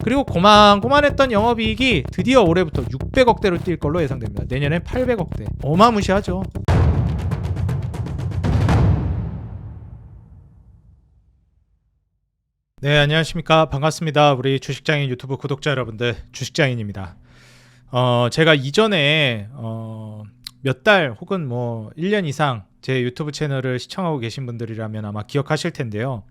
그리고 고만고만했던 영업이익이 드디어 올해부터 600억대로 뛸 걸로 예상됩니다. 내년엔 800억대. 어마무시하죠. 네, 안녕하십니까. 반갑습니다. 우리 주식장인 유튜브 구독자 여러분들, 주식장인입니다. 제가 이전에 몇 달 혹은 뭐 1년 이상 제 유튜브 채널을 시청하고 계신 분들이라면 아마 기억하실 텐데요.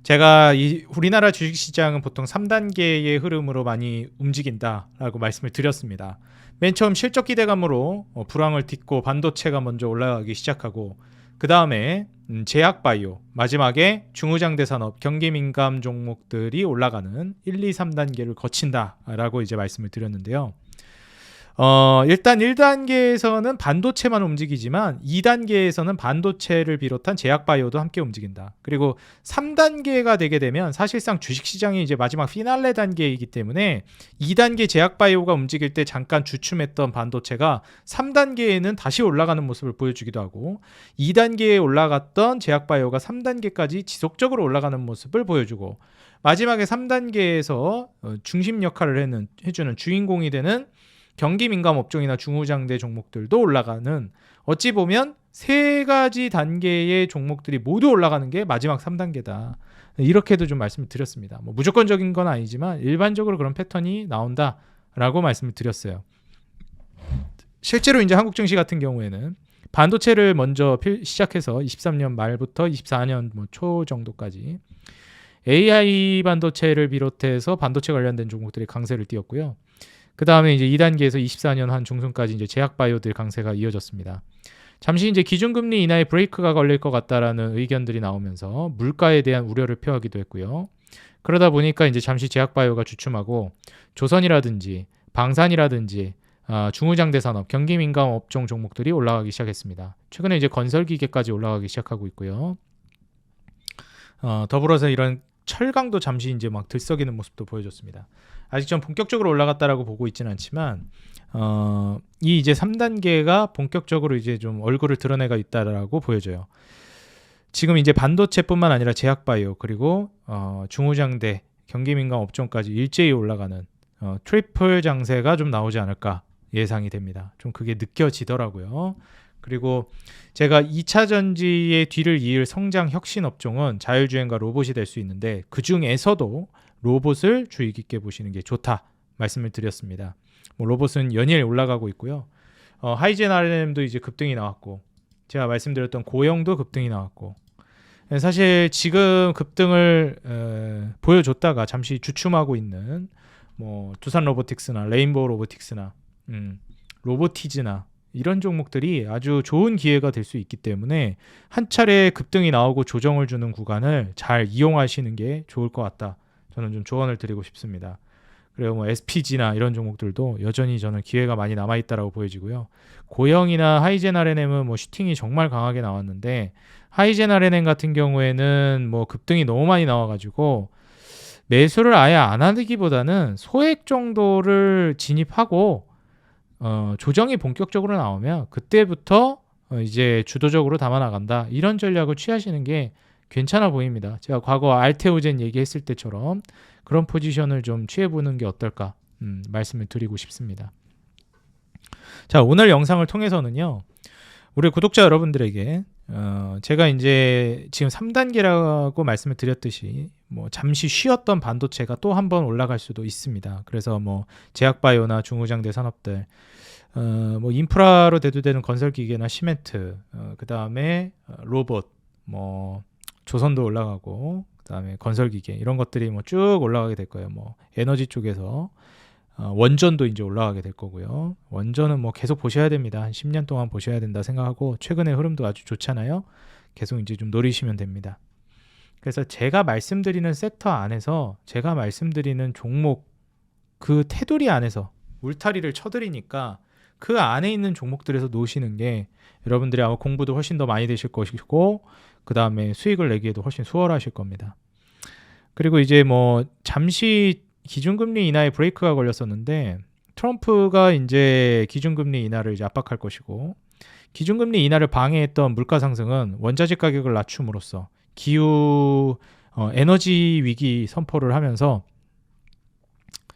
제가 우리나라 주식시장은 보통 3단계의 흐름으로 많이 움직인다라고 말씀을 드렸습니다. 맨 처음 실적 기대감으로 불황을 딛고 반도체가 먼저 올라가기 시작하고, 그 다음에 제약바이오, 마지막에 중후장대 산업, 경기민감 종목들이 올라가는 1, 2, 3단계를 거친다라고 이제 말씀을 드렸는데요. 일단 1단계에서는 반도체만 움직이지만 2단계에서는 반도체를 비롯한 제약바이오도 함께 움직인다. 그리고 3단계가 되게 되면 사실상 주식시장이 이제 마지막 피날레 단계이기 때문에 2단계 제약바이오가 움직일 때 잠깐 주춤했던 반도체가 3단계에는 다시 올라가는 모습을 보여주기도 하고, 2단계에 올라갔던 제약바이오가 3단계까지 지속적으로 올라가는 모습을 보여주고, 마지막에 3단계에서 중심 역할을 해주는 주인공이 되는 경기민감 업종이나 중후장대 종목들도 올라가는, 어찌 보면 세 가지 단계의 종목들이 모두 올라가는 게 마지막 3단계다. 이렇게도 좀 말씀을 드렸습니다. 뭐 무조건적인 건 아니지만 일반적으로 그런 패턴이 나온다라고 말씀을 드렸어요. 실제로 이제 한국 증시 같은 경우에는 반도체를 먼저 시작해서 23년 말부터 24년 초 정도까지 AI 반도체를 비롯해서 반도체 관련된 종목들이 강세를 띄었고요. 그 다음에 이제 2단계에서 24년 한 중순까지 이제 제약바이오들 강세가 이어졌습니다. 잠시 이제 기준금리 인하에 브레이크가 걸릴 것 같다라는 의견들이 나오면서 물가에 대한 우려를 표하기도 했고요. 그러다 보니까 이제 잠시 제약바이오가 주춤하고, 조선이라든지 방산이라든지 중후장대 산업, 경기민감 업종 종목들이 올라가기 시작했습니다. 최근에 이제 건설기계까지 올라가기 시작하고 있고요. 더불어서 이런 철강도 잠시 이제 막 들썩이는 모습도 보여줬습니다. 아직 좀 본격적으로 올라갔다라고 보고 있지는 않지만 이 이제 3단계가 본격적으로 이제 좀 얼굴을 드러내고 있다라고 보여져요. 지금 이제 반도체뿐만 아니라 제약바이오, 그리고 중후장대, 경기민감 업종까지 일제히 올라가는 트리플 장세가 좀 나오지 않을까 예상이 됩니다. 좀 그게 느껴지더라고요. 그리고 제가 2차 전지의 뒤를 이을 성장 혁신 업종은 자율주행과 로봇이 될 수 있는데, 그 중에서도 로봇을 주의 깊게 보시는 게 좋다 말씀을 드렸습니다. 뭐 로봇은 연일 올라가고 있고요. 하이젠 RM도 이제 급등이 나왔고, 제가 말씀드렸던 고영도 급등이 나왔고, 사실 지금 급등을 보여줬다가 잠시 주춤하고 있는 뭐 두산 로보틱스나 레인보우 로보틱스나 로보티즈나 이런 종목들이 아주 좋은 기회가 될 수 있기 때문에 한 차례 급등이 나오고 조정을 주는 구간을 잘 이용하시는 게 좋을 것 같다. 저는 좀 조언을 드리고 싶습니다. 그리고 뭐 SPG나 이런 종목들도 여전히 저는 기회가 많이 남아있다라고 보여지고요. 고영이나 하이젠 RNM은 뭐 슈팅이 정말 강하게 나왔는데, 하이젠 RNM 같은 경우에는 뭐 급등이 너무 많이 나와가지고 매수를 아예 안 하기보다는 소액 정도를 진입하고 조정이 본격적으로 나오면 그때부터 이제 주도적으로 담아 나간다, 이런 전략을 취하시는 게 괜찮아 보입니다. 제가 과거 알테오젠 얘기했을 때처럼 그런 포지션을 좀 취해보는 게 어떨까 말씀을 드리고 싶습니다. 자, 오늘 영상을 통해서는요, 우리 구독자 여러분들에게 제가 이제 지금 3단계라고 말씀을 드렸듯이 뭐 잠시 쉬었던 반도체가 또 한 번 올라갈 수도 있습니다. 그래서 뭐 제약바이오나 중후장대 산업들, 뭐 인프라로 대두되는 건설기계나 시멘트, 그 다음에 로봇, 뭐 조선도 올라가고, 그 다음에 건설기계, 이런 것들이 뭐 쭉 올라가게 될 거예요. 뭐 에너지 쪽에서 원전도 이제 올라가게 될 거고요. 원전은 뭐 계속 보셔야 됩니다. 한 10년 동안 보셔야 된다 생각하고, 최근의 흐름도 아주 좋잖아요. 계속 이제 좀 노리시면 됩니다. 그래서 제가 말씀드리는 섹터 안에서, 제가 말씀드리는 종목 그 테두리 안에서 울타리를 쳐드리니까 그 안에 있는 종목들에서 놓으시는 게 여러분들이 아마 공부도 훨씬 더 많이 되실 것이고, 그 다음에 수익을 내기에도 훨씬 수월하실 겁니다. 그리고 이제 뭐 잠시 기준금리 인하에 브레이크가 걸렸었는데, 트럼프가 이제 기준금리 인하를 이제 압박할 것이고, 기준금리 인하를 방해했던 물가 상승은 원자재 가격을 낮춤으로써 기후 에너지 위기 선포를 하면서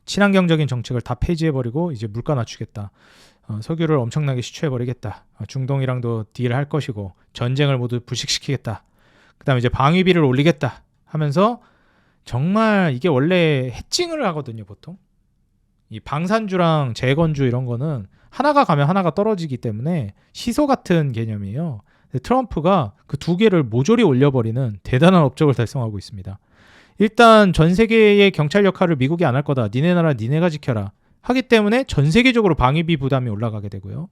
친환경적인 정책을 다 폐지해버리고 이제 물가 낮추겠다. 석유를 엄청나게 시추해버리겠다. 중동이랑도 딜할 것이고 전쟁을 모두 불식시키겠다. 그 다음에 이제 방위비를 올리겠다 하면서 정말 이게 원래 해칭을 하거든요. 보통 이 방산주랑 재건주 이런 거는 하나가 가면 하나가 떨어지기 때문에 시소 같은 개념이에요. 트럼프가 그 두 개를 모조리 올려버리는 대단한 업적을 달성하고 있습니다. 일단 전 세계의 경찰 역할을 미국이 안 할 거다. 니네 나라 니네가 지켜라. 하기 때문에 전 세계적으로 방위비 부담이 올라가게 되고요.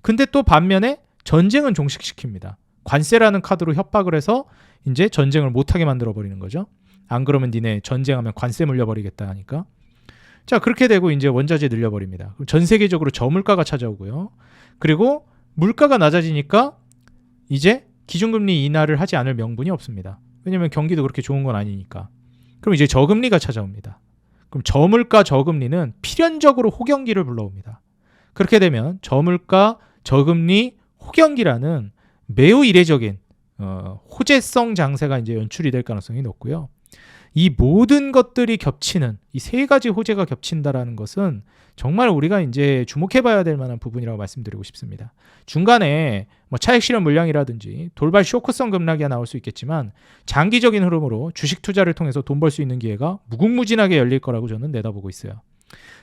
근데 또 반면에 전쟁은 종식시킵니다. 관세라는 카드로 협박을 해서 이제 전쟁을 못하게 만들어버리는 거죠. 안 그러면 니네 전쟁하면 관세 물려버리겠다 하니까. 자, 그렇게 되고 이제 원자재 늘려버립니다. 그럼 전 세계적으로 저물가가 찾아오고요. 그리고 물가가 낮아지니까 이제 기준금리 인하를 하지 않을 명분이 없습니다. 왜냐면 경기도 그렇게 좋은 건 아니니까. 그럼 이제 저금리가 찾아옵니다. 그럼 저물가 저금리는 필연적으로 호경기를 불러옵니다. 그렇게 되면 저물가 저금리 호경기라는 매우 이례적인 호재성 장세가 이제 연출이 될 가능성이 높고요. 이 모든 것들이 겹치는 이 세 가지 호재가 겹친다라는 것은 정말 우리가 이제 주목해봐야 될 만한 부분이라고 말씀드리고 싶습니다. 중간에 뭐 차익 실현 물량이라든지 돌발 쇼크성 급락이 나올 수 있겠지만 장기적인 흐름으로 주식 투자를 통해서 돈 벌 수 있는 기회가 무궁무진하게 열릴 거라고 저는 내다보고 있어요.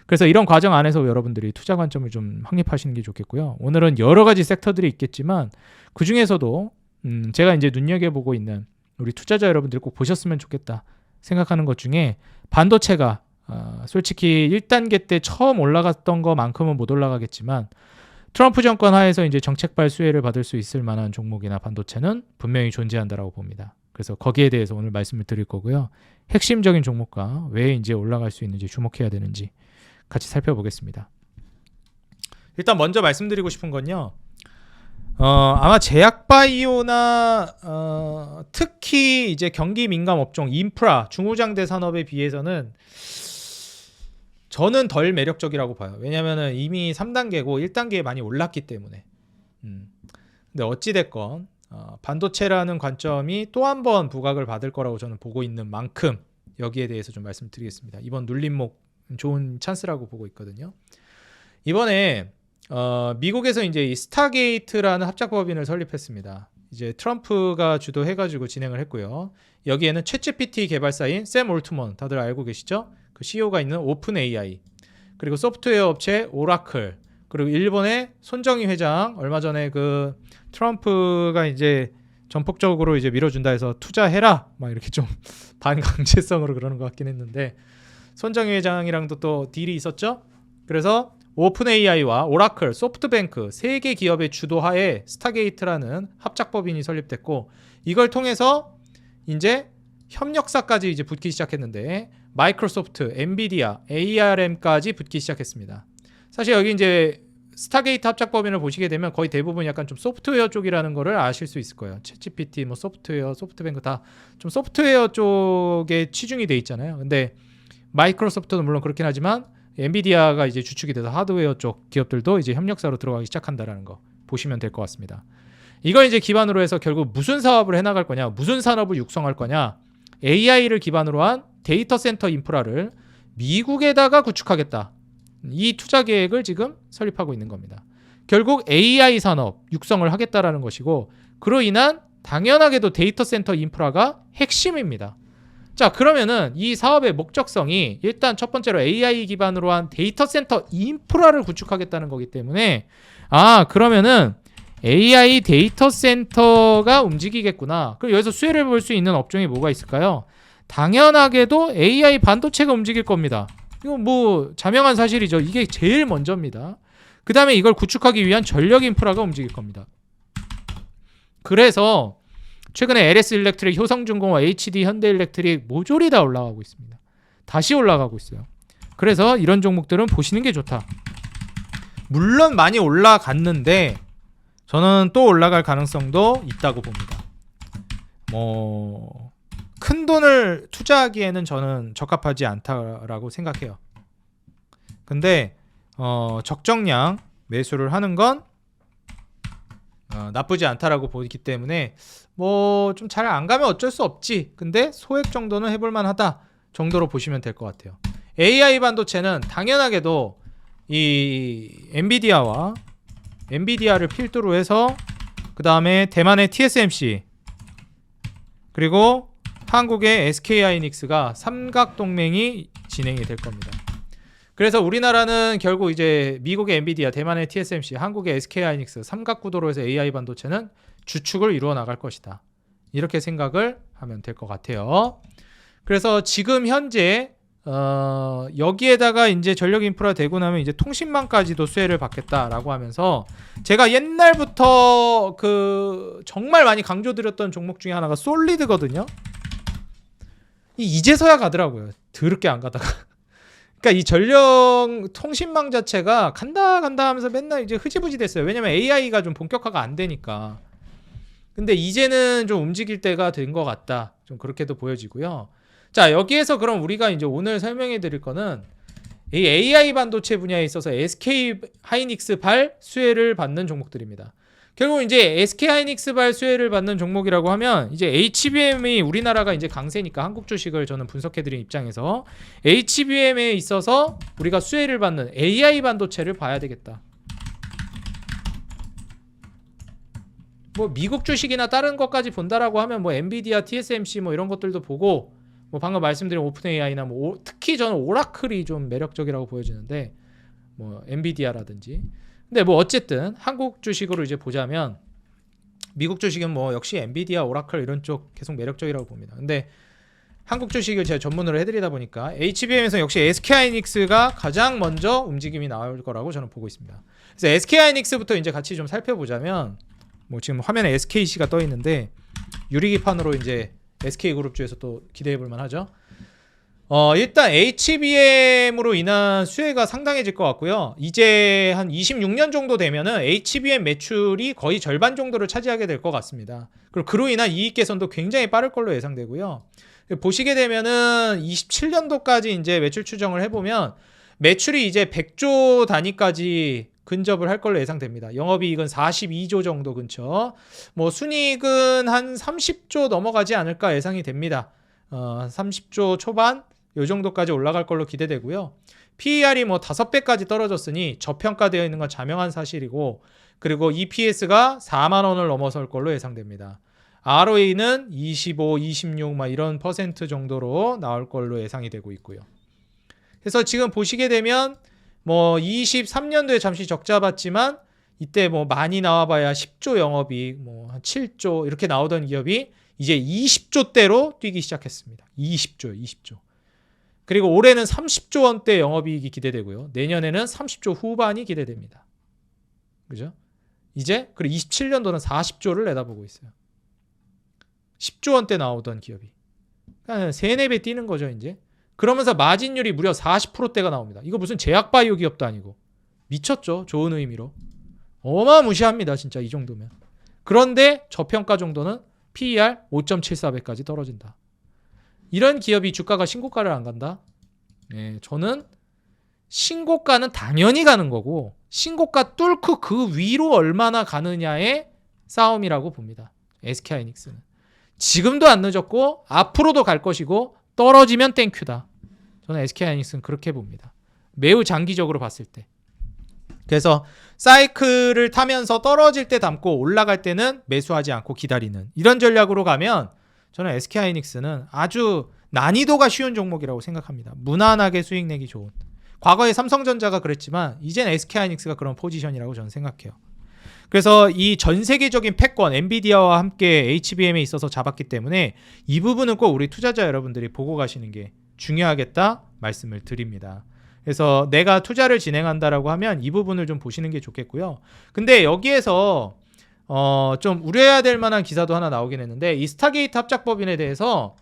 그래서 이런 과정 안에서 여러분들이 투자 관점을 좀 확립하시는 게 좋겠고요. 오늘은 여러 가지 섹터들이 있겠지만 그 중에서도 제가 이제 눈여겨보고 있는 우리 투자자 여러분들 꼭 보셨으면 좋겠다 생각하는 것 중에 반도체가 솔직히 1단계 때 처음 올라갔던 것만큼은 못 올라가겠지만 트럼프 정권 하에서 이제 정책발 수혜를 받을 수 있을 만한 종목이나 반도체는 분명히 존재한다라고 봅니다. 그래서 거기에 대해서 오늘 말씀을 드릴 거고요. 핵심적인 종목과 왜 이제 올라갈 수 있는지 주목해야 되는지 같이 살펴보겠습니다. 일단 먼저 말씀드리고 싶은 건요. 아마 제약바이오나 특히 이제 경기 민감 업종 인프라 중후장대 산업에 비해서는 저는 덜 매력적이라고 봐요. 왜냐면은 이미 3단계고 1단계에 많이 올랐기 때문에. 근데 어찌됐건 반도체라는 관점이 또 한 번 부각을 받을 거라고 저는 보고 있는 만큼 여기에 대해서 좀 말씀드리겠습니다. 이번 눌림목 좋은 찬스라고 보고 있거든요. 이번에 미국에서 이제 이 스타게이트라는 합작법인을 설립했습니다. 이제 트럼프가 주도해가지고 진행을 했고요. 여기에는 챗GPT 개발사인 샘 올트먼 다들 알고 계시죠? 그 CEO가 있는 오픈 AI, 그리고 소프트웨어 업체 오라클, 그리고 일본의 손정희 회장 얼마 전에 그 트럼프가 이제 전폭적으로 이제 밀어준다 해서 투자해라 막 이렇게 좀 반강제성으로 그러는 것 같긴 했는데 손정희 회장이랑도 또 딜이 있었죠. 그래서 오픈 AI와 오라클, 소프트뱅크 세 개 기업의 주도하에 스타게이트라는 합작법인이 설립됐고 이걸 통해서 이제 협력사까지 이제 붙기 시작했는데 마이크로소프트, 엔비디아, ARM까지 붙기 시작했습니다. 사실 여기 이제 스타게이트 합작법인을 보시게 되면 거의 대부분 약간 좀 소프트웨어 쪽이라는 거를 아실 수 있을 거예요. 챗GPT, 뭐 소프트웨어, 소프트뱅크 다 좀 소프트웨어 쪽에 치중이 돼 있잖아요. 근데 마이크로소프트는 물론 그렇긴 하지만 엔비디아가 이제 주축이 돼서 하드웨어 쪽 기업들도 이제 협력사로 들어가기 시작한다라는 거 보시면 될 것 같습니다. 이걸 이제 기반으로 해서 결국 무슨 사업을 해나갈 거냐, 무슨 산업을 육성할 거냐, AI를 기반으로 한 데이터 센터 인프라를 미국에다가 구축하겠다. 이 투자 계획을 지금 설립하고 있는 겁니다. 결국 AI 산업 육성을 하겠다라는 것이고 그로 인한 당연하게도 데이터 센터 인프라가 핵심입니다. 자, 그러면은 이 사업의 목적성이 일단 첫 번째로 AI 기반으로 한 데이터 센터 인프라를 구축하겠다는 거기 때문에 그러면은 AI 데이터 센터가 움직이겠구나. 그럼 여기서 수혜를 볼 수 있는 업종이 뭐가 있을까요? 당연하게도 AI 반도체가 움직일 겁니다. 이거 뭐 자명한 사실이죠. 이게 제일 먼저입니다. 그 다음에 이걸 구축하기 위한 전력 인프라가 움직일 겁니다. 그래서 최근에 LS 일렉트릭, 효성중공업, HD 현대일렉트릭 모조리 다 올라가고 있습니다. 다시 올라가고 있어요. 그래서 이런 종목들은 보시는 게 좋다. 물론 많이 올라갔는데 저는 또 올라갈 가능성도 있다고 봅니다. 큰 돈을 투자하기에는 저는 적합하지 않다라고 생각해요. 근데 적정량 매수를 하는 건 나쁘지 않다라고 보기 때문에 뭐 좀 잘 안 가면 어쩔 수 없지. 근데 소액 정도는 해볼 만하다 정도로 보시면 될 것 같아요. AI 반도체는 당연하게도 이 엔비디아를 필두로 해서 그 다음에 대만의 TSMC 그리고 한국의 SK하이닉스가 삼각동맹이 진행이 될 겁니다. 그래서 우리나라는 결국 이제 미국의 엔비디아, 대만의 TSMC, 한국의 SK하이닉스 삼각구도로 해서 AI 반도체는 주축을 이루어 나갈 것이다. 이렇게 생각을 하면 될 것 같아요. 그래서 지금 현재 여기에다가 이제 전력 인프라 되고 나면 이제 통신망까지도 수혜를 받겠다라고 하면서 제가 옛날부터 그 정말 많이 강조드렸던 종목 중에 하나가 솔리드거든요. 이제서야 가더라고요. 더럽게 안 가다가. 그러니까 이 전력 통신망 자체가 간다 하면서 맨날 이제 흐지부지 됐어요. 왜냐면 AI가 좀 본격화가 안 되니까. 근데 이제는 좀 움직일 때가 된 것 같다. 좀 그렇게도 보여지고요. 자, 여기에서 그럼 우리가 이제 오늘 설명해 드릴 거는 이 AI 반도체 분야에 있어서 SK 하이닉스 발 수혜를 받는 종목들입니다. 결국 이제 SK 하이닉스 발 수혜를 받는 종목이라고 하면 이제 HBM이 우리나라가 이제 강세니까 한국 주식을 저는 분석해 드린 입장에서 HBM에 있어서 우리가 수혜를 받는 AI 반도체를 봐야 되겠다. 뭐 미국 주식이나 다른 것까지 본다라고 하면 뭐 엔비디아, TSMC 뭐 이런 것들도 보고 뭐 방금 말씀드린 오픈 AI나 뭐 특히 저는 오라클이 좀 매력적이라고 보여지는데 뭐 엔비디아라든지. 근데 뭐 어쨌든 한국 주식으로 이제 보자면 미국 주식은 뭐 역시 엔비디아, 오라클 이런 쪽 계속 매력적이라고 봅니다. 근데 한국 주식을 제가 전문으로 해드리다 보니까 HBM에서 역시 SK하이닉스가 가장 먼저 움직임이 나올 거라고 저는 보고 있습니다. 그래서 SK하이닉스부터 이제 같이 좀 살펴보자면 뭐 지금 화면에 SKC가 떠 있는데 유리기판으로 이제 SK그룹주에서 또 기대해 볼 만하죠. 일단 HBM으로 인한 수혜가 상당해질 것 같고요. 이제 한 26년 정도 되면은 HBM 매출이 거의 절반 정도를 차지하게 될 것 같습니다. 그리고 그로 인한 이익 개선도 굉장히 빠를 걸로 예상되고요. 보시게 되면은 27년도까지 이제 매출 추정을 해보면 매출이 이제 100조 단위까지 근접을 할 걸로 예상됩니다. 영업이익은 42조 정도 근처. 뭐 순이익은 한 30조 넘어가지 않을까 예상이 됩니다. 30조 초반 요 정도까지 올라갈 걸로 기대되고요. PER이 뭐 5배까지 떨어졌으니 저평가되어 있는 건 자명한 사실이고, 그리고 EPS가 4만 원을 넘어설 걸로 예상됩니다. ROE는 25, 26 막 이런 퍼센트 정도로 나올 걸로 예상이 되고 있고요. 그래서 지금 보시게 되면 뭐 23년도에 잠시 적자 봤지만 이때 뭐 많이 나와봐야 10조 영업이익, 뭐 한 7조 이렇게 나오던 기업이 이제 20조대로 뛰기 시작했습니다. 20조. 그리고 올해는 30조 원대 영업이익이 기대되고요. 내년에는 30조 후반이 기대됩니다. 그죠? 이제 그리고 27년도는 40조를 내다보고 있어요. 10조 원대 나오던 기업이. 그러니까 3, 4배 뛰는 거죠, 이제. 그러면서 마진율이 무려 40%대가 나옵니다. 이거 무슨 제약바이오 기업도 아니고. 미쳤죠, 좋은 의미로. 어마무시합니다, 진짜 이 정도면. 그런데 저평가 정도는 PER 5.74배까지 떨어진다. 이런 기업이 주가가 신고가를 안 간다? 네, 저는 신고가는 당연히 가는 거고 신고가 뚫고 그 위로 얼마나 가느냐의 싸움이라고 봅니다. SK하이닉스는. 지금도 안 늦었고 앞으로도 갈 것이고 떨어지면 땡큐다. 저는 SK하이닉스는 그렇게 봅니다. 매우 장기적으로 봤을 때. 그래서 사이클을 타면서 떨어질 때 담고 올라갈 때는 매수하지 않고 기다리는 이런 전략으로 가면 저는 SK하이닉스는 아주 난이도가 쉬운 종목이라고 생각합니다. 무난하게 수익 내기 좋은. 과거에 삼성전자가 그랬지만 이젠 SK하이닉스가 그런 포지션이라고 저는 생각해요. 그래서 이 전 세계적인 패권 엔비디아와 함께 HBM에 있어서 잡았기 때문에 이 부분은 꼭 우리 투자자 여러분들이 보고 가시는 게 중요하겠다 말씀을 드립니다. 그래서 내가 투자를 진행한다라고 하면 이 부분을 좀 보시는 게 좋겠고요. 근데 여기에서 좀 우려해야 될 만한 기사도 하나 나오긴 했는데 이 스타게이트 합작법인에 대해서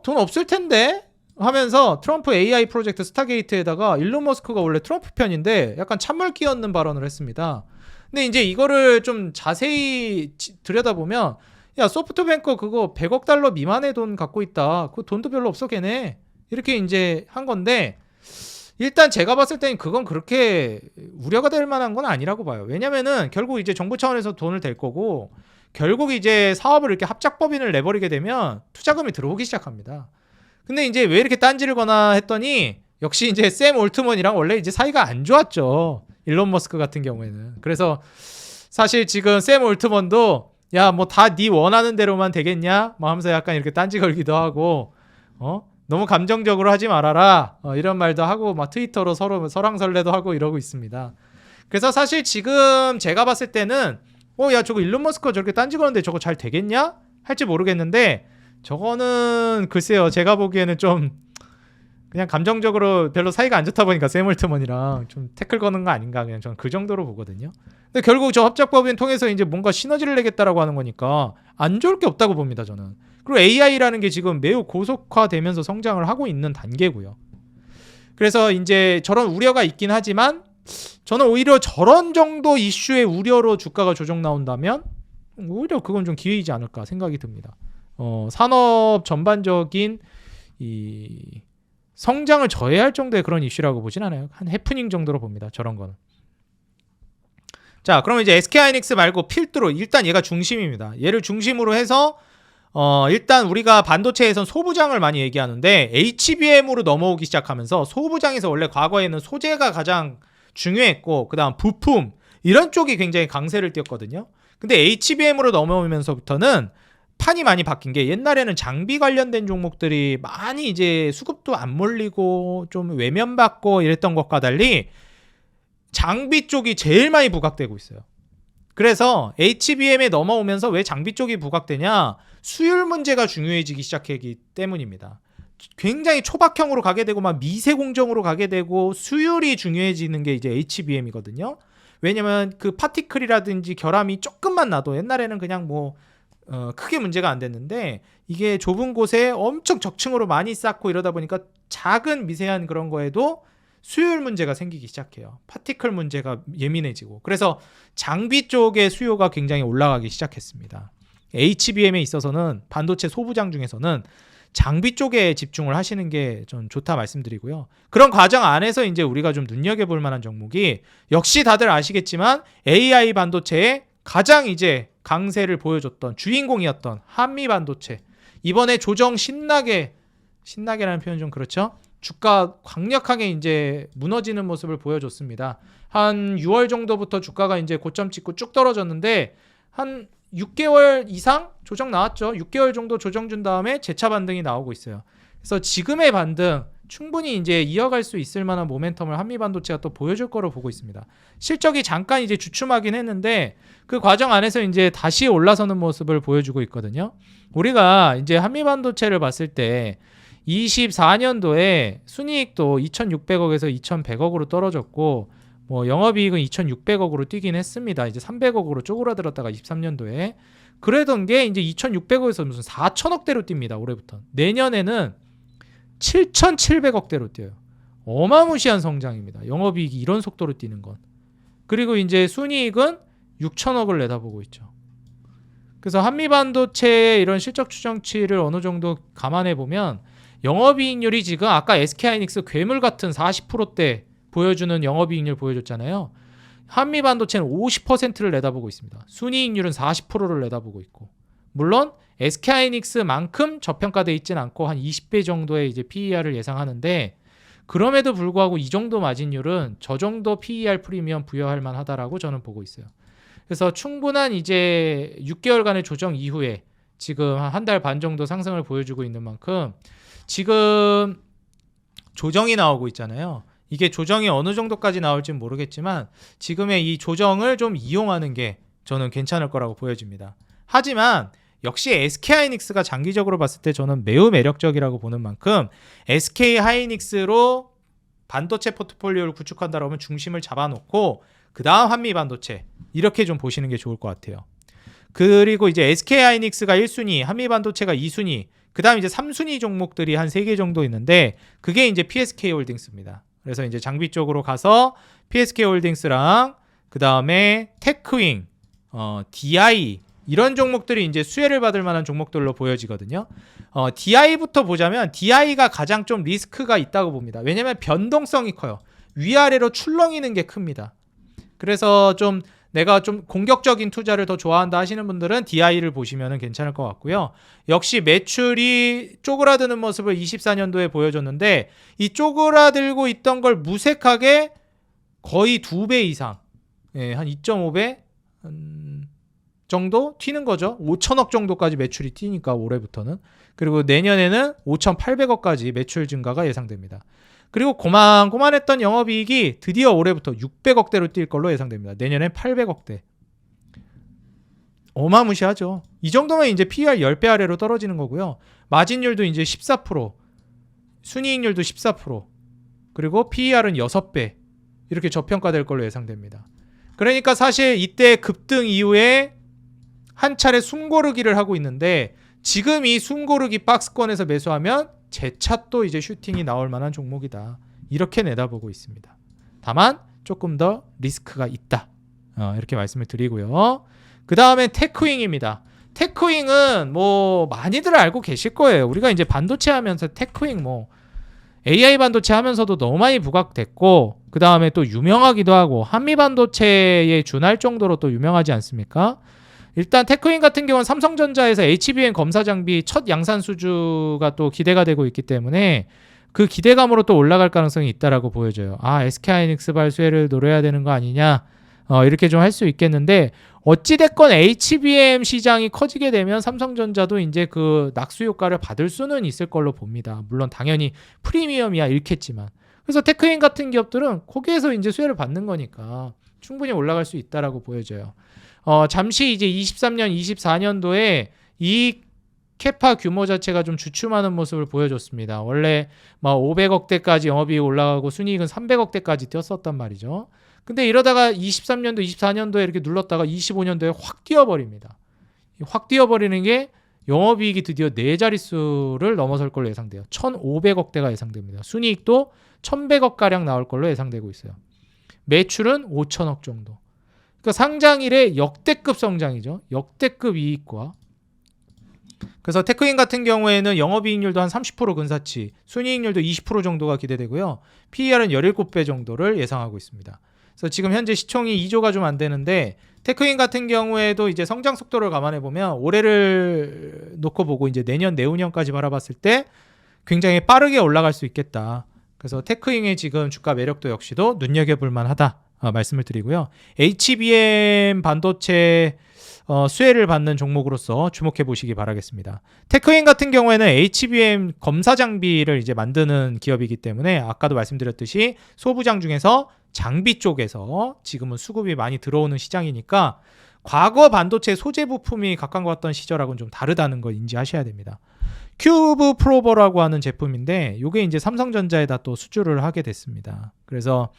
돈 없을 텐데 하면서 트럼프 AI 프로젝트 스타게이트에다가 일론 머스크가 원래 트럼프 편인데 약간 찬물 끼얹는 발언을 했습니다. 근데 이제 이거를 좀 자세히 들여다보면 야 소프트뱅크 그거 100억 달러 미만의 돈 갖고 있다. 그 돈도 별로 없어 걔네. 이렇게 이제 한 건데 일단 제가 봤을 때는 그건 그렇게 우려가 될 만한 건 아니라고 봐요. 왜냐면은 결국 이제 정부 차원에서 돈을 댈 거고 결국 이제 사업을 이렇게 합작법인을 내버리게 되면 투자금이 들어오기 시작합니다. 근데 이제 왜 이렇게 딴지를 거나 했더니 역시 이제 샘 올트먼이랑 원래 이제 사이가 안 좋았죠. 일론 머스크 같은 경우에는. 그래서 사실 지금 샘 올트먼도 야 뭐 다 네 원하는 대로만 되겠냐? 뭐 하면서 약간 이렇게 딴지 걸기도 하고 너무 감정적으로 하지 말아라. 이런 말도 하고 막 트위터로 서로 설왕설래도 하고 이러고 있습니다. 그래서 사실 지금 제가 봤을 때는 야 저거 일론 머스크가 저렇게 딴지 거는데 저거 잘 되겠냐? 할지 모르겠는데 저거는 글쎄요. 제가 보기에는 좀 그냥 감정적으로 별로 사이가 안 좋다 보니까 샘 올트먼이랑 좀 태클 거는 거 아닌가 그냥 저는 그 정도로 보거든요. 근데 결국 저 합작법인 통해서 이제 뭔가 시너지를 내겠다라고 하는 거니까 안 좋을 게 없다고 봅니다 저는. 그리고 AI라는 게 지금 매우 고속화되면서 성장을 하고 있는 단계고요. 그래서 이제 저런 우려가 있긴 하지만 저는 오히려 저런 정도 이슈의 우려로 주가가 조정 나온다면 오히려 그건 좀 기회이지 않을까 생각이 듭니다. 산업 전반적인 이 성장을 저해할 정도의 그런 이슈라고 보진 않아요. 한 해프닝 정도로 봅니다. 저런 거는. 자, 그러면 이제 SK하이닉스 말고 필두로 일단 얘가 중심입니다. 얘를 중심으로 해서 일단 우리가 반도체에선 소부장을 많이 얘기하는데 HBM으로 넘어오기 시작하면서 소부장에서 원래 과거에는 소재가 가장 중요했고 그다음 부품 이런 쪽이 굉장히 강세를 띄었거든요. 근데 HBM으로 넘어오면서부터는 판이 많이 바뀐 게 옛날에는 장비 관련된 종목들이 많이 이제 수급도 안 몰리고 좀 외면받고 이랬던 것과 달리 장비 쪽이 제일 많이 부각되고 있어요. 그래서 HBM에 넘어오면서 왜 장비 쪽이 부각되냐? 수율 문제가 중요해지기 시작하기 때문입니다. 굉장히 초박형으로 가게 되고 막 미세 공정으로 가게 되고 수율이 중요해지는 게 이제 HBM이거든요. 왜냐면 그 파티클이라든지 결함이 조금만 나도 옛날에는 그냥 뭐 크게 문제가 안 됐는데 이게 좁은 곳에 엄청 적층으로 많이 쌓고 이러다 보니까 작은 미세한 그런 거에도 수율 문제가 생기기 시작해요. 파티클 문제가 예민해지고 그래서 장비 쪽의 수요가 굉장히 올라가기 시작했습니다. HBM에 있어서는 반도체 소부장 중에서는 장비 쪽에 집중을 하시는 게 좀 좋다 말씀드리고요. 그런 과정 안에서 이제 우리가 좀 눈여겨볼 만한 종목이 역시 다들 아시겠지만 AI 반도체의 가장 이제 강세를 보여줬던 주인공이었던 한미 반도체. 이번에 조정 신나게라는 표현 좀 그렇죠? 주가 강력하게 이제 무너지는 모습을 보여줬습니다. 한 6월 정도부터 주가가 이제 고점 찍고 쭉 떨어졌는데 한 6개월 이상 조정 나왔죠. 6개월 정도 조정 준 다음에 재차 반등이 나오고 있어요. 그래서 지금의 반등 충분히 이제 이어갈 수 있을 만한 모멘텀을 한미 반도체가 또 보여줄 거로 보고 있습니다. 실적이 잠깐 이제 주춤하긴 했는데 그 과정 안에서 이제 다시 올라서는 모습을 보여주고 있거든요. 우리가 이제 한미 반도체를 봤을 때 24년도에 순이익도 2,600억에서 2,100억으로 떨어졌고 뭐 영업이익은 2,600억으로 뛰긴 했습니다. 이제 300억으로 쪼그라들었다가 23년도에 그러던 게 이제 2,600억에서 무슨 4,000억대로 뜁니다. 올해부터. 내년에는 7,700억대로 뛰어요. 어마무시한 성장입니다. 영업이익이 이런 속도로 뛰는 건. 그리고 이제 순이익은 6,000억을 내다보고 있죠. 그래서 한미반도체의 이런 실적 추정치를 어느 정도 감안해 보면 영업이익률이 지금 아까 SK하이닉스 괴물 같은 40%대 보여주는 영업이익률 보여줬잖아요. 한미반도체는 50%를 내다보고 있습니다. 순이익률은 40%를 내다보고 있고 물론 SK하이닉스만큼 저평가돼 있진 않고 한 20배 정도의 이제 PER을 예상하는데 그럼에도 불구하고 이 정도 마진율은 저 정도 PER 프리미엄 부여할 만하다라고 저는 보고 있어요. 그래서 충분한 이제 6개월간의 조정 이후에 지금 한 달 반 정도 상승을 보여주고 있는 만큼 지금 조정이 나오고 있잖아요. 이게 조정이 어느 정도까지 나올지는 모르겠지만 지금의 이 조정을 좀 이용하는 게 저는 괜찮을 거라고 보여집니다. 하지만 역시 SK하이닉스가 장기적으로 봤을 때 저는 매우 매력적이라고 보는 만큼 SK하이닉스로 반도체 포트폴리오를 구축한다고 하면 중심을 잡아놓고 그 다음 한미반도체 이렇게 좀 보시는 게 좋을 것 같아요. 그리고 이제 SK하이닉스가 1순위, 한미반도체가 2순위, 그 다음 이제 3순위 종목들이 한 3개 정도 있는데 그게 이제 PSK홀딩스입니다. 그래서 이제 장비 쪽으로 가서 PSK홀딩스랑 그 다음에 테크윙, DI 이런 종목들이 이제 수혜를 받을 만한 종목들로 보여지거든요. DI부터 보자면 DI가 가장 좀 리스크가 있다고 봅니다. 왜냐면 변동성이 커요. 위아래로 출렁이는 게 큽니다. 그래서 좀 내가 좀 공격적인 투자를 더 좋아한다 하시는 분들은 DI를 보시면 괜찮을 것 같고요. 역시 매출이 쪼그라드는 모습을 24년도에 보여줬는데 이 쪼그라들고 있던 걸 무색하게 거의 2배 이상, 한 2.5배 정도 튀는 거죠. 5천억 정도까지 매출이 튀니까 올해부터는. 그리고 내년에는 5,800억까지 매출 증가가 예상됩니다. 그리고 고만고만했던 영업이익이 드디어 올해부터 600억대로 뛸 걸로 예상됩니다. 내년엔 800억대. 어마무시하죠. 이 정도면 이제 PER 10배 아래로 떨어지는 거고요. 마진율도 이제 14%, 순이익률도 14%, 그리고 PER은 6배 이렇게 저평가될 걸로 예상됩니다. 그러니까 사실 이때 급등 이후에 한 차례 숨고르기를 하고 있는데 지금 이 숨고르기 박스권에서 매수하면 재차 또 이제 슈팅이 나올 만한 종목이다. 이렇게 내다보고 있습니다. 다만 조금 더 리스크가 있다. 이렇게 말씀을 드리고요. 그 다음에 테크윙입니다. 테크윙은 뭐 많이들 알고 계실 거예요. 우리가 이제 반도체 하면서 테크윙 뭐 AI 반도체 하면서도 너무 많이 부각됐고 그 다음에 또 유명하기도 하고 한미 반도체에 준할 정도로 또 유명하지 않습니까? 일단 테크윈 같은 경우는 삼성전자에서 HBM 검사 장비 첫 양산 수주가 또 기대가 되고 있기 때문에 그 기대감으로 또 올라갈 가능성이 있다라고 보여져요. SK하이닉스발 수혜를 노려야 되는 거 아니냐, 이렇게 좀 할 수 있겠는데 어찌됐건 HBM 시장이 커지게 되면 삼성전자도 이제 그 낙수 효과를 받을 수는 있을 걸로 봅니다. 물론 당연히 프리미엄이야 잃겠지만. 그래서 테크윈 같은 기업들은 거기에서 이제 수혜를 받는 거니까 충분히 올라갈 수 있다라고 보여져요. 잠시 이제 23년, 24년도에 이 캐파 규모 자체가 좀 주춤하는 모습을 보여줬습니다. 원래 막 500억대까지 영업이익 올라가고 순이익은 300억대까지 뛰었었단 말이죠. 근데 이러다가 23년도, 24년도에 이렇게 눌렀다가 25년도에 확 뛰어버립니다. 확 뛰어버리는 게 영업이익이 드디어 4자릿수를 넘어설 걸로 예상돼요. 1,500억대가 예상됩니다. 순이익도 1,100억가량 나올 걸로 예상되고 있어요. 매출은 5천억 정도. 그러니까 상장일의 역대급 성장이죠. 역대급 이익과. 그래서 테크윈 같은 경우에는 영업이익률도 한 30% 근사치, 순이익률도 20% 정도가 기대되고요. PER은 17배 정도를 예상하고 있습니다. 그래서 지금 현재 시총이 2조가 좀 안 되는데 테크윈 같은 경우에도 이제 성장 속도를 감안해 보면 올해를 놓고 보고 이제 내년, 내후년까지 바라봤을 때 굉장히 빠르게 올라갈 수 있겠다. 그래서 테크윈의 지금 주가 매력도 역시도 눈여겨볼 만하다. 말씀을 드리고요. HBM 반도체 수혜를 받는 종목으로서 주목해 보시기 바라겠습니다. 테크윈 같은 경우에는 HBM 검사 장비를 이제 만드는 기업이기 때문에 아까도 말씀드렸듯이 소부장 중에서 장비 쪽에서 지금은 수급이 많이 들어오는 시장이니까 과거 반도체 소재 부품이 각광받던 시절하고는 좀 다르다는 거 인지하셔야 됩니다. 큐브 프로버라고 하는 제품인데 이게 이제 삼성전자에다 또 수주를 하게 됐습니다. 그래서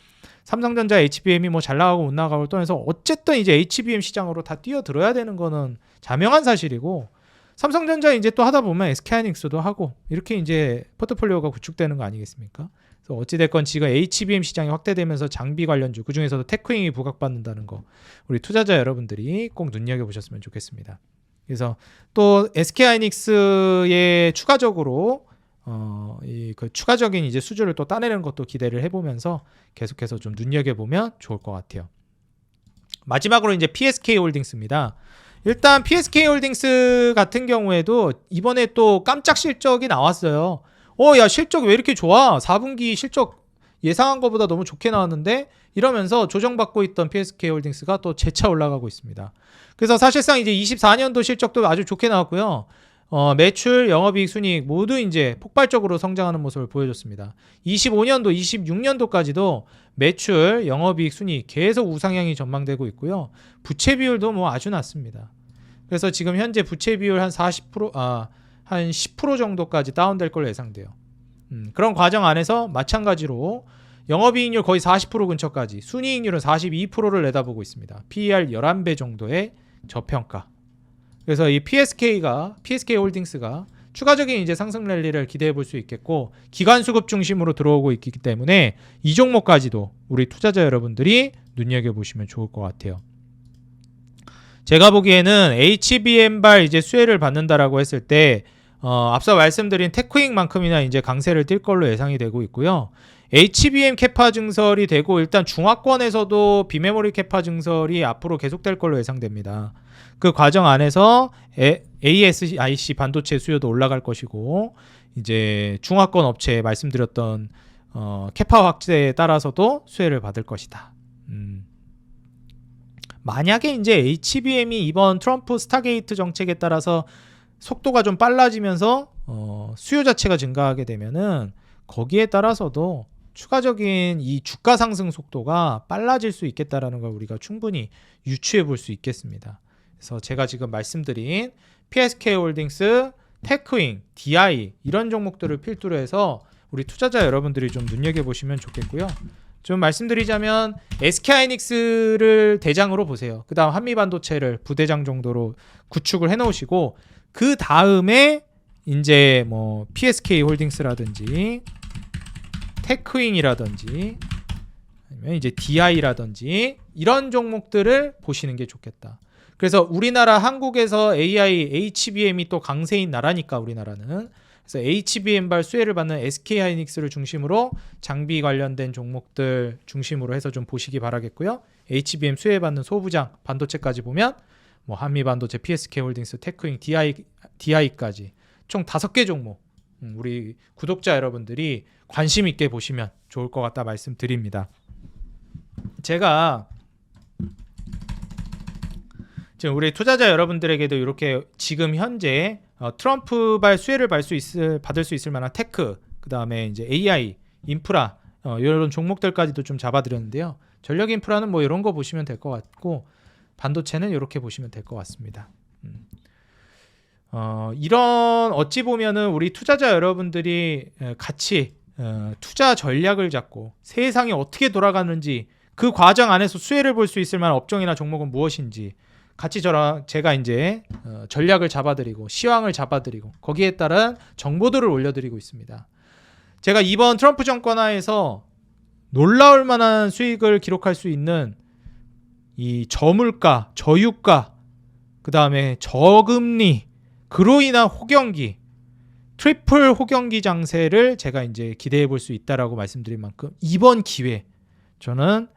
삼성전자 HBM이 뭐 잘 나가고 못 나가고 떠나서 어쨌든 이제 HBM 시장으로 다 뛰어들어야 되는 거는 자명한 사실이고 삼성전자 이제 또 하다 보면 SK하이닉스도 하고 이렇게 이제 포트폴리오가 구축되는 거 아니겠습니까? 그래서 어찌됐건 지금 HBM 시장이 확대되면서 장비 관련주 그중에서도 테크윙이 부각받는다는 거 우리 투자자 여러분들이 꼭 눈여겨보셨으면 좋겠습니다. 그래서 또 SK하이닉스의 추가적으로 그 추가적인 이제 수주를 또 따내는 것도 기대를 해보면서 계속해서 좀 눈여겨보면 좋을 것 같아요. 마지막으로 이제 PSK홀딩스입니다. 일단 PSK홀딩스 같은 경우에도 이번에 또 깜짝 실적이 나왔어요. 야 실적 왜 이렇게 좋아? 4분기 실적 예상한 것보다 너무 좋게 나왔는데 이러면서 조정받고 있던 PSK홀딩스가 또 재차 올라가고 있습니다. 그래서 사실상 이제 24년도 실적도 아주 좋게 나왔고요. 매출, 영업이익, 순이익 모두 이제 폭발적으로 성장하는 모습을 보여줬습니다. 25년도, 26년도까지도 매출, 영업이익, 순이익 계속 우상향이 전망되고 있고요. 부채 비율도 뭐 아주 낮습니다. 그래서 지금 현재 부채 비율 한 40%, 한 10% 정도까지 다운될 걸로 예상돼요. 그런 과정 안에서 마찬가지로 영업이익률 거의 40% 근처까지, 순이익률은 42%를 내다보고 있습니다. PER 11배 정도의 저평가. 그래서 이 PSK홀딩스가 추가적인 이제 상승 랠리를 기대해 볼 수 있겠고 기관 수급 중심으로 들어오고 있기 때문에 이 종목까지도 우리 투자자 여러분들이 눈여겨보시면 좋을 것 같아요. 제가 보기에는 HBM발 이제 수혜를 받는다라고 했을 때 앞서 말씀드린 테크윙만큼이나 이제 강세를 띌 걸로 예상이 되고 있고요. HBM 캐파 증설이 되고 일단 중화권에서도 비메모리 캐파 증설이 앞으로 계속될 걸로 예상됩니다. 그 과정 안에서 ASIC 반도체 수요도 올라갈 것이고 이제 중화권 업체 말씀드렸던 캐파 확대에 따라서도 수혜를 받을 것이다. 만약에 이제 HBM이 이번 트럼프 스타게이트 정책에 따라서 속도가 좀 빨라지면서 수요 자체가 증가하게 되면은 거기에 따라서도 추가적인 이 주가 상승 속도가 빨라질 수 있겠다라는 걸 우리가 충분히 유추해 볼 수 있겠습니다. 그래서 제가 지금 말씀드린 PSK홀딩스, 테크윙, DI 이런 종목들을 필두로 해서 우리 투자자 여러분들이 좀 눈여겨보시면 좋겠고요. 좀 말씀드리자면 SK하이닉스를 대장으로 보세요. 그 다음 한미반도체를 부대장 정도로 구축을 해놓으시고 그 다음에 이제 뭐 PSK홀딩스라든지 테크윙이라든지 아니면 이제 DI라든지 이런 종목들을 보시는 게 좋겠다. 그래서 우리나라 한국에서 AI, HBM이 또 강세인 나라니까 우리나라는 그래서 HBM발 수혜를 받는 SK하이닉스를 중심으로 장비 관련된 종목들 중심으로 해서 좀 보시기 바라겠고요. HBM 수혜받는 소부장 반도체까지 보면 뭐 한미반도체, PSK홀딩스, 테크윙, DI까지 총 5개 종목 우리 구독자 여러분들이 관심 있게 보시면 좋을 것 같다 말씀드립니다. 제가 지금 우리 투자자 여러분들에게도 이렇게 지금 현재 트럼프발 수혜를 받을 수 있을 만한 테크, 그 다음에 이제 AI, 인프라 이런 종목들까지도 좀 잡아드렸는데요. 전력 인프라는 뭐 이런 거 보시면 될 것 같고 반도체는 이렇게 보시면 될 것 같습니다. 이런 어찌 보면은 우리 투자자 여러분들이 같이 투자 전략을 잡고 세상이 어떻게 돌아가는지 그 과정 안에서 수혜를 볼 수 있을 만한 업종이나 종목은 무엇인지 같이 제가 이제 전략을 잡아드리고 시황을 잡아드리고 거기에 따른 정보들을 올려드리고 있습니다. 제가 이번 트럼프 정권 하에서 놀라울 만한 수익을 기록할 수 있는 이 저물가, 저유가, 그 다음에 저금리, 그로 인한 호경기, 트리플 호경기 장세를 제가 이제 기대해 볼 수 있다라고 말씀드린 만큼 이번 기회 저는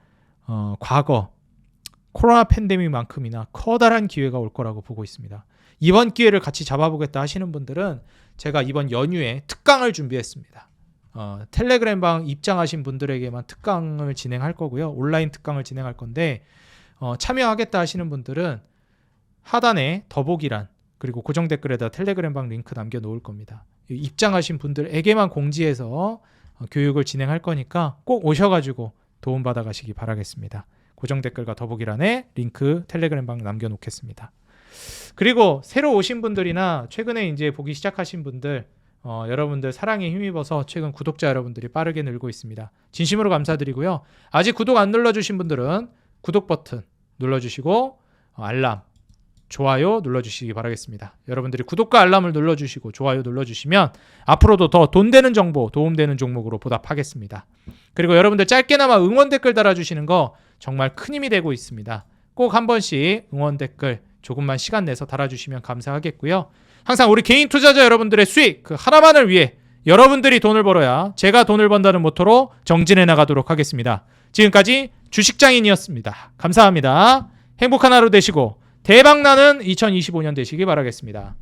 과거 코로나 팬데믹만큼이나 커다란 기회가 올 거라고 보고 있습니다. 이번 기회를 같이 잡아보겠다 하시는 분들은 제가 이번 연휴에 특강을 준비했습니다. 텔레그램방 입장하신 분들에게만 특강을 진행할 거고요. 온라인 특강을 진행할 건데 참여하겠다 하시는 분들은 하단에 더보기란 그리고 고정 댓글에다 텔레그램방 링크 남겨놓을 겁니다. 입장하신 분들에게만 공지해서 교육을 진행할 거니까 꼭 오셔가지고 도움받아 가시기 바라겠습니다. 고정 댓글과 더보기란에 링크 텔레그램방 남겨놓겠습니다. 그리고 새로 오신 분들이나 최근에 이제 보기 시작하신 분들 여러분들 사랑에 힘입어서 최근 구독자 여러분들이 빠르게 늘고 있습니다. 진심으로 감사드리고요. 아직 구독 안 눌러주신 분들은 구독 버튼 눌러주시고 알람 좋아요 눌러주시기 바라겠습니다. 여러분들이 구독과 알람을 눌러주시고 좋아요 눌러주시면 앞으로도 더 돈 되는 정보, 도움되는 종목으로 보답하겠습니다. 그리고 여러분들 짧게나마 응원 댓글 달아주시는 거 정말 큰 힘이 되고 있습니다. 꼭 한 번씩 응원 댓글 조금만 시간 내서 달아주시면 감사하겠고요. 항상 우리 개인 투자자 여러분들의 수익 그 하나만을 위해 여러분들이 돈을 벌어야 제가 돈을 번다는 모토로 정진해 나가도록 하겠습니다. 지금까지 주식장인이었습니다. 감사합니다. 행복한 하루 되시고 대박나는 2025년 되시기 바라겠습니다.